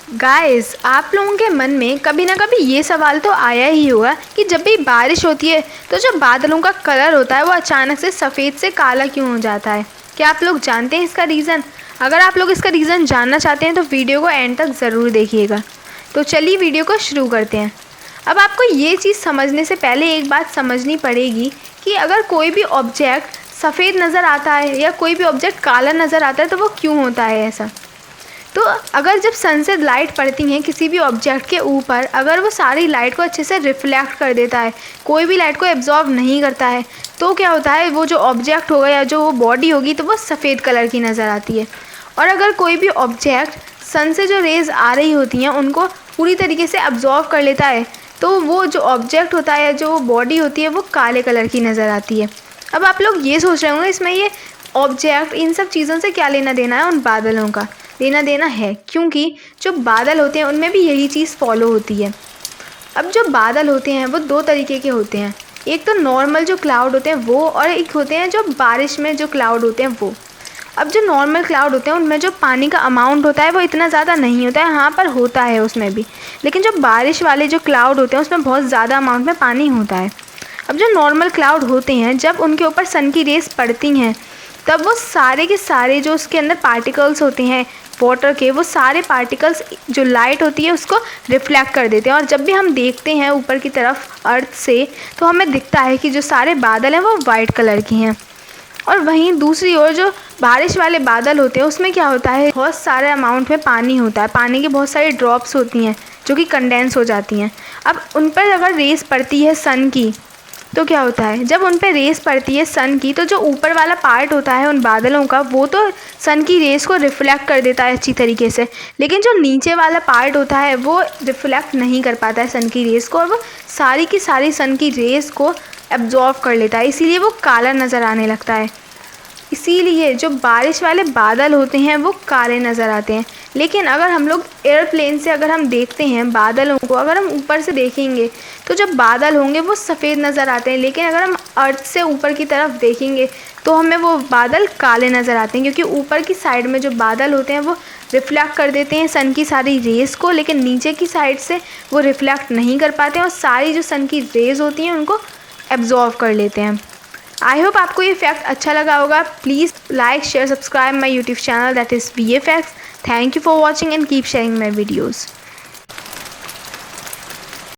Guys, आप लोगों के मन में कभी ना कभी ये सवाल तो आया ही होगा कि जब भी बारिश होती है तो जो बादलों का कलर होता है वो अचानक से सफ़ेद से काला क्यों हो जाता है। क्या आप लोग जानते हैं इसका रीज़न? अगर आप लोग इसका रीज़न जानना चाहते हैं तो वीडियो को एंड तक ज़रूर देखिएगा। तो चलिए वीडियो को शुरू करते हैं। अब आपको ये चीज़ समझने से पहले एक बात समझनी पड़ेगी कि अगर कोई भी ऑब्जेक्ट सफ़ेद नज़र आता है या कोई भी ऑब्जेक्ट काला नज़र आता है तो वो क्यों होता है ऐसा। तो अगर जब सन से लाइट पड़ती हैं किसी भी ऑब्जेक्ट के ऊपर, अगर वो सारी लाइट को अच्छे से रिफ्लेक्ट कर देता है, कोई भी लाइट को एब्जॉर्ब नहीं करता है, तो क्या होता है, वो जो ऑब्जेक्ट होगा या जो वो बॉडी होगी तो वो सफ़ेद कलर की नज़र आती है। और अगर कोई भी ऑब्जेक्ट सन से जो रेज़ आ रही होती हैं उनको पूरी तरीके से अब्जॉर्व कर लेता है तो वो जो ऑब्जेक्ट होता है या जो बॉडी होती है वो काले कलर की नज़र आती है। अब आप लोग ये सोच रहे होंगे इसमें ये ऑब्जेक्ट इन सब चीज़ों से क्या लेना देना है। उन बादलों का लेना देना है क्योंकि जो बादल होते हैं उनमें भी यही चीज़ फॉलो होती है। अब जो बादल होते हैं वो दो तरीके के होते हैं, एक तो नॉर्मल जो क्लाउड होते हैं वो, और एक होते हैं जो बारिश में जो क्लाउड होते हैं वो। अब जो नॉर्मल क्लाउड होते हैं उनमें जो पानी का अमाउंट होता है वो इतना ज़्यादा नहीं होता है, हाँ पर होता है उसमें भी। लेकिन जो बारिश वाले जो क्लाउड होते हैं उसमें बहुत ज़्यादा अमाउंट में पानी होता है। अब जो नॉर्मल क्लाउड होते हैं जब उनके ऊपर सन की रेस पड़ती हैं तब वो सारे के सारे जो उसके अंदर पार्टिकल्स होते हैं वाटर के, वो सारे पार्टिकल्स जो लाइट होती है उसको रिफ्लेक्ट कर देते हैं। और जब भी हम देखते हैं ऊपर की तरफ अर्थ से तो हमें दिखता है कि जो सारे बादल हैं वो वाइट कलर के हैं। और वहीं दूसरी ओर जो बारिश वाले बादल होते हैं उसमें क्या होता है, बहुत सारे अमाउंट में पानी होता है, पानी की बहुत सारी ड्रॉप्स होती हैं जो कि कंडेंस हो जाती हैं। अब उन पर अगर रेस पड़ती है सन की तो क्या होता है, जब उन पर रेस पड़ती है सन की तो जो ऊपर वाला पार्ट होता है उन बादलों का वो तो सन की रेस को रिफ्लेक्ट कर देता है अच्छी तरीके से, लेकिन जो नीचे वाला पार्ट होता है वो रिफ्लेक्ट नहीं कर पाता है सन की रेस को, और वो सारी की सारी सन की रेस को एब्जॉर्व कर लेता है, इसीलिए वो काला नज़र आने लगता है। इसीलिए जो बारिश वाले बादल होते हैं वो काले नज़र आते हैं। लेकिन अगर हम लोग एयरप्लेन से अगर हम देखते हैं बादलों को, अगर हम ऊपर से देखेंगे तो जो बादल होंगे वो सफ़ेद नज़र आते हैं, लेकिन अगर हम अर्थ से ऊपर की तरफ देखेंगे तो हमें वो बादल काले नज़र आते हैं, क्योंकि ऊपर की साइड में जो बादल होते हैं वो रिफ्लेक्ट कर देते हैं सन की सारी रेज़ को, लेकिन नीचे की साइड से वो रिफ्लेक्ट नहीं कर पाते और सारी जो सन की रेज़ होती हैं उनको एब्जॉर्व कर लेते हैं। आई होप आपको ये फैक्ट अच्छा लगा होगा। Please like share subscribe my YouTube channel that is VA Facts। Thank you for watching and keep sharing my videos.